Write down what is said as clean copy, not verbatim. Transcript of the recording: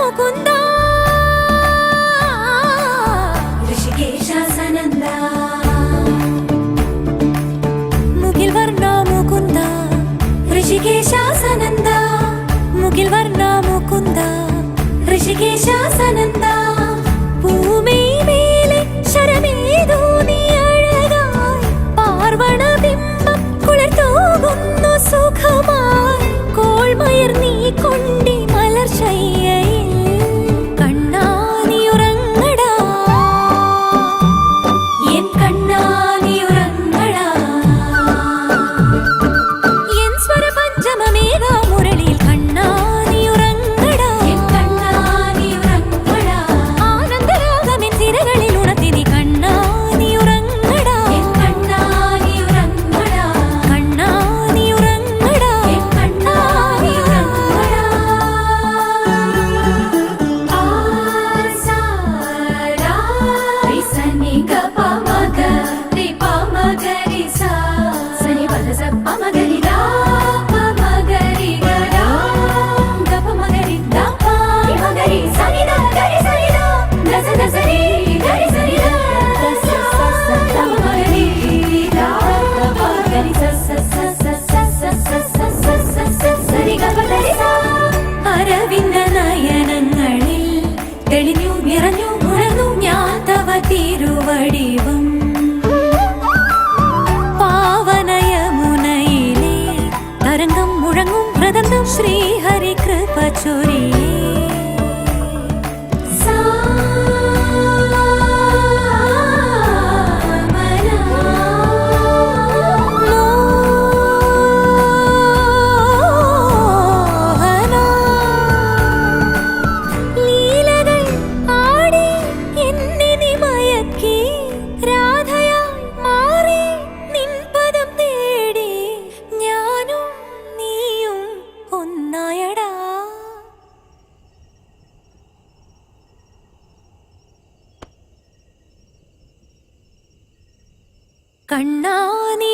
മുകുന്ദ ഋഷികേശാസനന്ദ മുകിൽ വർണ്ണ മുകുന്ദ ഋഷികേശാസനന്ദ മുകിൽ വർണ്ണ മുകുന്ദ ഋഷികേശാസനന്ദ ഭൂമി മേലെ ശരമേതോ നീ അഴകായി പാർവണ ബിംബം കുളിർത്തൂകുന്നു സുഖമായി കോൾമയർ നീ കൊണ്ടി മലർശയ്യയിൽ കണ്ണാ നീ ഉറങ്ങടാ എൻ കണ്ണാ നീ ഉറങ്ങടാ എൻ സ്വര പഞ്ചമമേഘ മുരളിയിൽ കണ്ണാ നീ ഉറങ്ങടാ എൻ കണ്ണാ നീ ഉറങ്ങടാ ആനന്ദരാഗമെൻ തിരകളിൽ ഉണർത്തി നീ കണ്ണാ നീ ഉറങ്ങടാ എൻ കണ്ണാ നീ ഉറങ്ങടാ കണ്ണാ നീ ഉറങ്ങടാ എൻ കണ്ണാ നീ ഉറങ്ങടാ ആസാരാ റിസനി ഗപമഗ രിപമഗരിസ സനി പദസ പമഗരിദാ പമഗരിഗരാ ഗപമഗരി ദപ മഗരി സനിദ ഗരി സനിദ ദസ ദസരി ഗരി സനിദ ദസ സസ പമഗരി ദാ പമഗരി സസ സസ സസ സസ സസ സരി ഗപദരിസ അരവിന്ദ നയനങ്ങളിൽ തെളിഞ്ഞു നിറഞ്ഞു ഉണർന്നു ഞാൻ തവ തിരുവടിവും പാവനയമുനയിലെ തരംഗം മുഴങ്ങും മൃദന്തം ശ്രീഹരി കൃപ ചൊരിയേ ലീലകൾ ആടി എന്നെ നീ മയക്കി രാധയായി മാറി നിൻ പദം തേടി ഞാനും നീയും ഒന്നായടാ കണ്ണാ നീ